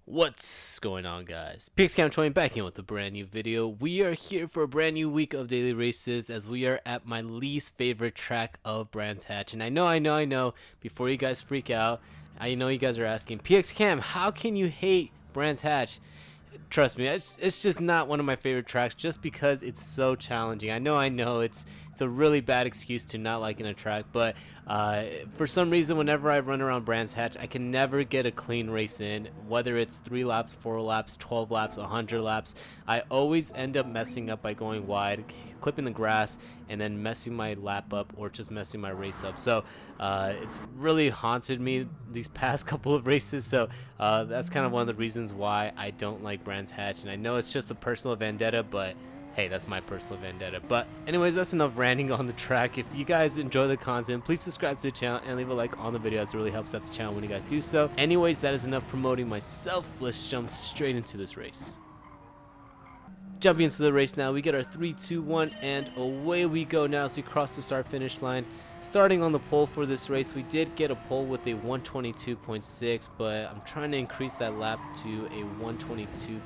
What's going on, guys? PXCam20 back in with a brand new video. We are here for a brand new week of daily races as we are at my least favorite track of Brands Hatch. And I know, before you guys freak out, I know you guys are asking, PXCam, how can you hate Brands Hatch? Trust me, it's just not one of my favorite tracks just because it's so challenging. I know it's a really bad excuse to not liking a track, but for some reason whenever I run around Brands Hatch I can never get a clean race in, whether it's 3 laps, 4 laps, 12 laps, 100 laps. I always end up messing up by going wide, clipping the grass, and then messing my lap up or just messing my race up. So it's really haunted me these past couple of races, so that's kind of one of the reasons why I don't like Brands Hatch. And I know it's just a personal vendetta, but hey, that's my personal vendetta. But anyways, that's enough ranting on the track. If you guys enjoy the content, please subscribe to the channel and leave a like on the video, as it really helps out the channel when you guys do so. Anyways, that is enough promoting myself. Let's jump straight into this race. Jumping into the race now, we get our 3, 2, 1, and away we go now as we cross the start finish line. Starting on the pole for this race, we did get a pole with a 122.6, but I'm trying to increase that lap to a 122.1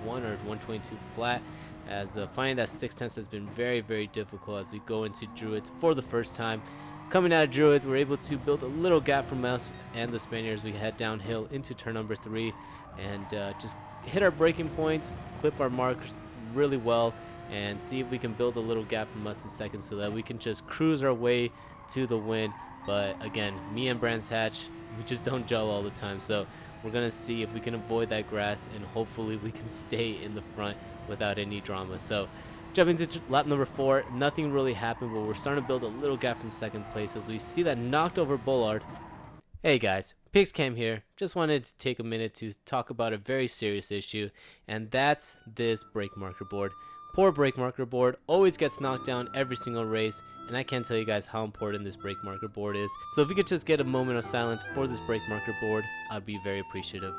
or 122 flat, as finding that 6/10 has been very difficult as we go into Druids for the first time. Coming out of Druids, we're able to build a little gap from us and the Spaniards. We head downhill into turn number 3 and just hit our braking points, clip our markers really well, and see if we can build a little gap from us in second so that we can just cruise our way to the win. But again, me and Brands Hatch, we just don't gel all the time, so we're gonna see if we can avoid that grass and hopefully we can stay in the front without any drama. So jumping to lap number 4, nothing really happened, but we're starting to build a little gap from second place as we see that knocked over Bullard. Hey guys, PixCam here. Just wanted to take a minute to talk about a very serious issue, and that's this brake marker board. Poor brake marker board always gets knocked down every single race, and I can't tell you guys how important this brake marker board is. So if we could just get a moment of silence for this brake marker board, I'd be very appreciative.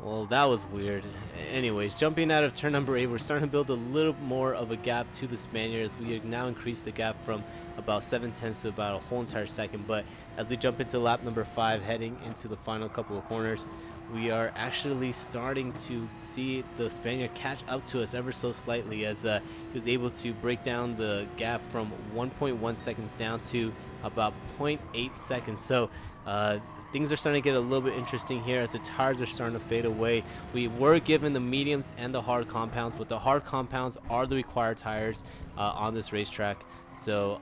Well, that was weird. Anyways, jumping out of turn number 8, we're starting to build a little more of a gap to the Spaniards. We have now increased the gap from about 7/10 to about a whole entire second. But as we jump into lap number 5, heading into the final couple of corners, we are actually starting to see the Spaniard catch up to us ever so slightly, as he was able to break down the gap from 1.1 seconds down to about 0.8 seconds. So things are starting to get a little bit interesting here as the tires are starting to fade away. We were given the mediums and the hard compounds, but the hard compounds are the required tires on this racetrack. So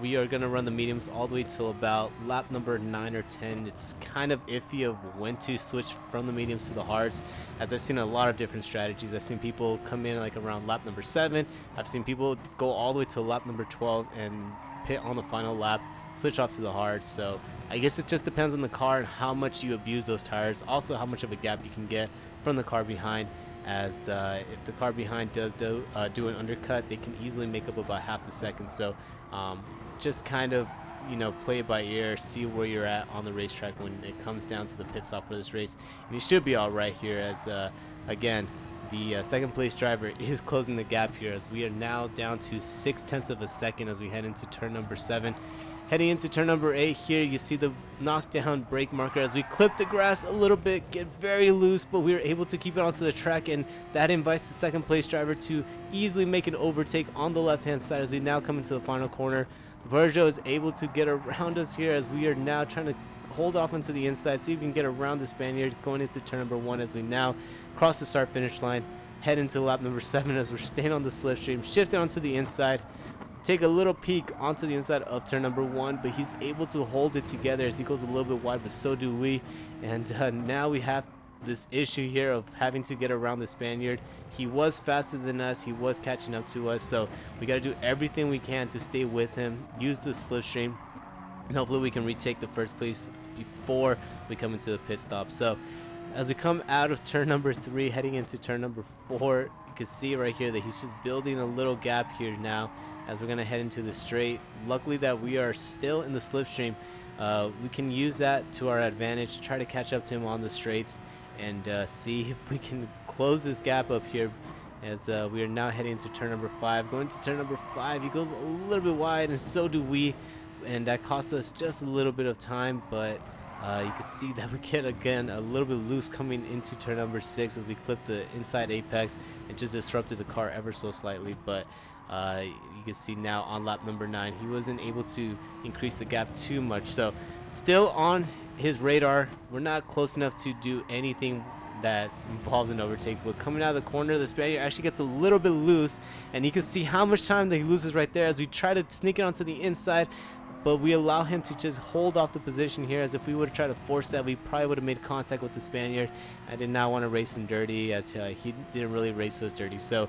we are going to run the mediums all the way till about lap number 9 or 10. It's kind of iffy of when to switch from the mediums to the hards, as I've seen a lot of different strategies. I've seen people come in like around lap number 7. I've seen people go all the way to lap number 12 and pit on the final lap, switch off to the hards. So I guess it just depends on the car and how much you abuse those tires, also how much of a gap you can get from the car behind, as if the car behind does do an undercut, they can easily make up about half a second. So just kind of, you know, play it by ear, see where you're at on the racetrack when it comes down to the pit stop for this race, and you should be all right here, as again, the second place driver is closing the gap here, as we are now down to 6/10 of a second as we head into turn number 7. Heading into turn number 8 here, you see the knockdown brake marker as we clip the grass a little bit, get very loose, but we were able to keep it onto the track, and that invites the second place driver to easily make an overtake on the left hand side as we now come into the final corner. The Peugeot is able to get around us here as we are now trying to hold off into the inside, see if we can get around the Spaniard going into turn number 1 as we now cross the start finish line, head into lap number 7 as we're staying on the slipstream, shift it onto the inside, take a little peek onto the inside of turn number 1, but he's able to hold it together as he goes a little bit wide, but so do we. And now we have this issue here of having to get around the Spaniard. He was faster than us, he was catching up to us, so we got to do everything we can to stay with him, use the slipstream, and hopefully we can retake the first place before we come into the pit stop. So as we come out of turn number 3, heading into turn number 4, you can see right here that he's just building a little gap here now as we're going to head into the straight. Luckily that we are still in the slipstream, we can use that to our advantage to try to catch up to him on the straights and see if we can close this gap up here as we are now heading to turn number 5. Going to turn number 5, he goes a little bit wide, and so do we, and that cost us just a little bit of time, but you can see that we get again a little bit loose coming into turn number 6 as we clipped the inside apex and just disrupted the car ever so slightly. But you can see now on lap number 9 he wasn't able to increase the gap too much, so still on his radar. We're not close enough to do anything that involves an overtake, but coming out of the corner, the Spaniard actually gets a little bit loose, and you can see how much time that he loses right there as we try to sneak it onto the inside, but we allow him to just hold off the position here, as if we would have tried to force that, we probably would have made contact with the Spaniard. I did not want to race him dirty, as he didn't really race us dirty, so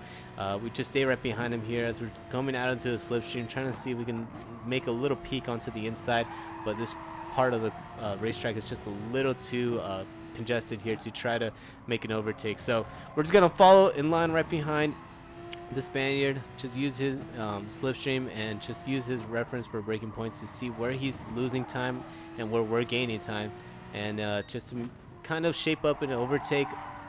we just stay right behind him here as we're coming out into the slipstream, trying to see if we can make a little peek onto the inside, but this part of the racetrack is just a little too congested here to try to make an overtake. So we're just gonna follow in line right behind the Spaniard, just use his slipstream and just use his reference for braking points to see where he's losing time and where we're gaining time, and just to kind of shape up an overtake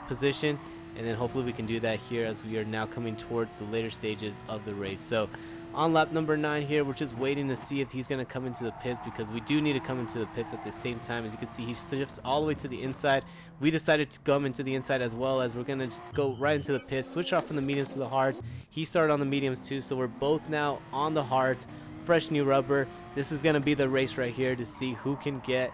position, and then hopefully we can do that here as we are now coming towards the later stages of the race. So on lap number 9 here, we're just waiting to see if he's going to come into the pits, because we do need to come into the pits at the same time. As you can see, he shifts all the way to the inside. We decided to come into the inside as well, as we're going to just go right into the pits, switch off from the mediums to the hards. He started on the mediums too, so we're both now on the hards, fresh new rubber. This is going to be the race right here to see who can get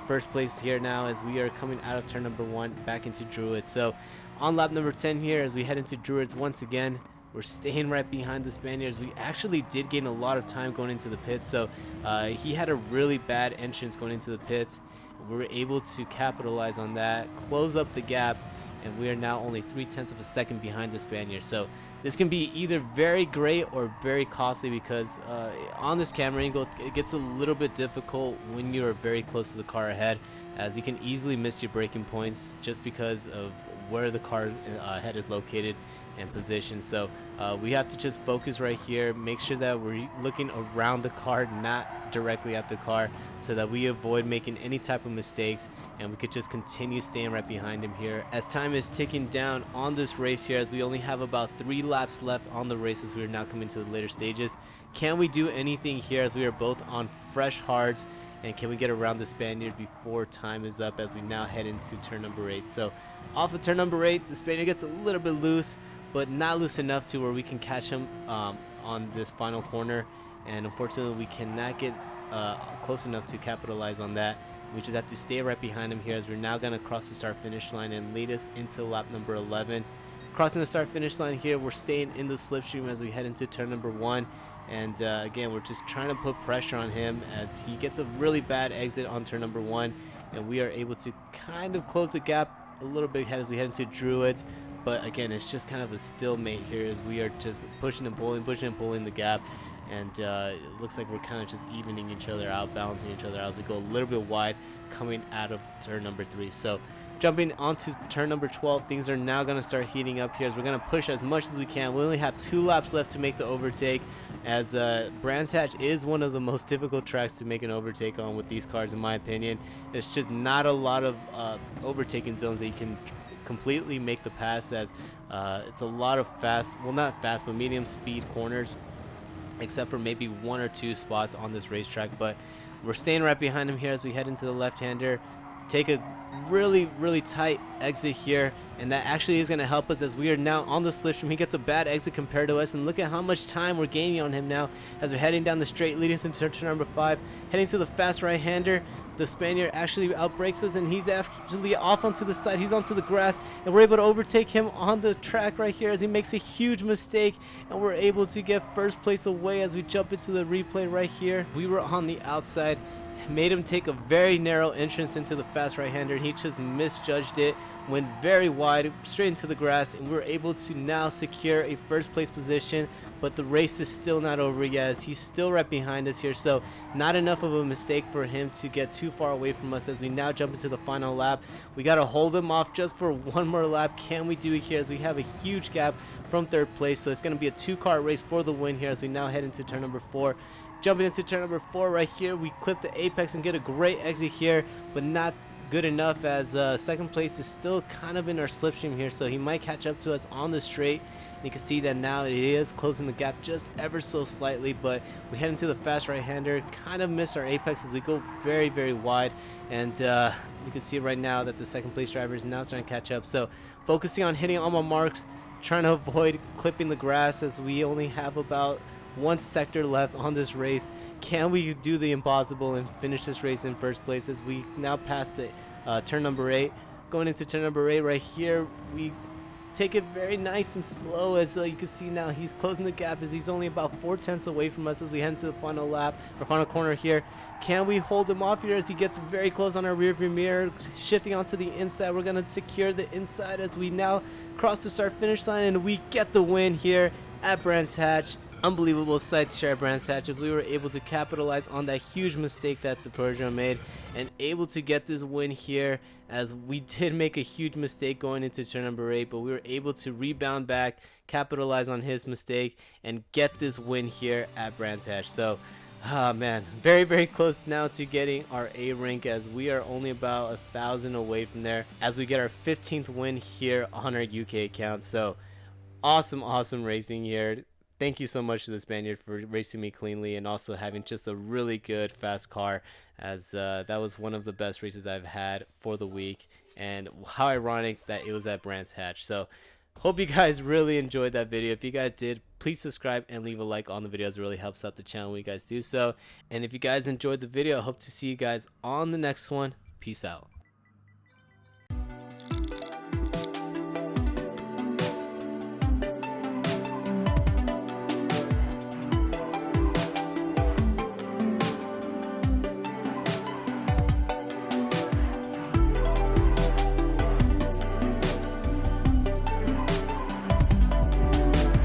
first place here now, as we are coming out of turn number 1 back into Druids. So on lap number 10 here, as we head into Druids once again, we're staying right behind the Spaniards. We actually did gain a lot of time going into the pits, so he had a really bad entrance going into the pits. We were able to capitalize on that, close up the gap, and we are now only 0.3 of a second behind the Spaniard. So this can be either very great or very costly, because on this camera angle it gets a little bit difficult when you're very close to the car ahead, as you can easily miss your braking points just because of where the car head is located and position. So we have to just focus right here, make sure that we're looking around the car, not directly at the car, so that we avoid making any type of mistakes, and we could just continue staying right behind him here as time is ticking down on this race here, as we only have about 3 laps left on the race as we are now coming to the later stages. Can we do anything here, as we are both on fresh hards, and can we get around the Spaniard before time is up, as we now head into turn number 8. So off of turn number 8, the Spaniard gets a little bit loose, but not loose enough to where we can catch him on this final corner, and unfortunately we cannot get close enough to capitalize on that. We just have to stay right behind him here, as we're now going to cross the start finish line and lead us into lap number 11. Crossing the start finish line here, we're staying in the slipstream as we head into turn number 1, and again, we're just trying to put pressure on him as he gets a really bad exit on turn number 1, and we are able to kind of close the gap a little bit ahead as we head into Druids. But again, it's just kind of a stalemate here, as we are just pushing and pulling the gap, and it looks like we're kind of just evening each other out, balancing each other out as we go a little bit wide coming out of turn number 3. So jumping onto turn number 12, things are now going to start heating up here, as we're going to push as much as we can. We only have 2 laps left to make the overtake, as Brands Hatch is one of the most difficult tracks to make an overtake on with these cars, in my opinion. It's just not a lot of overtaking zones that you can completely make the pass, as it's a lot of fast, well, not fast, but medium speed corners, except for maybe 1 or 2 spots on this racetrack. But we're staying right behind him here as we head into the left-hander, take a really tight exit here, and that actually is going to help us, as we are now on the slipstream. He gets a bad exit compared to us, and look at how much time we're gaining on him now as we're heading down the straight leading us into turn number 5, heading to the fast right-hander. The Spaniard actually outbrakes us, and he's actually off onto the side. He's onto the grass, and we're able to overtake him on the track right here as he makes a huge mistake, and we're able to get first place away as we jump into the replay right here. We were on the outside, made him take a very narrow entrance into the fast right-hander, and he just misjudged it, went very wide straight into the grass, and we're able to now secure a first place position. But the race is still not over yet, as he's still right behind us here, so not enough of a mistake for him to get too far away from us as we now jump into the final lap. We got to hold him off just for 1 more lap. Can we do it here, as we have a huge gap from 3rd place? So it's going to be a 2-car race for the win here as we now head into turn number 4. Jumping into turn number 4 right here, we clip the apex and get a great exit here, but not good enough, as second place is still kind of in our slipstream here, so he might catch up to us on the straight. And you can see that now it is closing the gap just ever so slightly, but we head into the fast right-hander, kind of miss our apex as we go very wide. And you can see right now that the second place driver is now starting to catch up, so focusing on hitting all my marks, trying to avoid clipping the grass as we only have about one sector left on this race. Can we do the impossible and finish this race in first place, as we now pass the turn number 8? Going into turn number 8 right here, we take it very nice and slow, as you can see now he's closing the gap, as he's only about 4/10 away from us as we head into the final lap or final corner here. Can we hold him off here as he gets very close on our rear view mirror, shifting onto the inside? We're going to secure the inside as we now cross the start finish line, and we get the win here at Brands Hatch. Unbelievable sight to share Brands Hatch, as we were able to capitalize on that huge mistake that the Persian made and able to get this win here, as we did make a huge mistake going into turn number 8, but we were able to rebound back, capitalize on his mistake, and get this win here at Brands Hatch. So man, very close now to getting our A rank, as we are only about 1,000 away from there as we get our 15th win here on our UK account. So awesome racing here. Thank you so much to the Spaniard for racing me cleanly and also having just a really good fast car, as that was one of the best races I've had for the week, and how ironic that it was at Brands Hatch. So hope you guys really enjoyed that video. If you guys did, please subscribe and leave a like on the videos. It really helps out the channel when you guys do so. And if you guys enjoyed the video, I hope to see you guys on the next one. Peace out.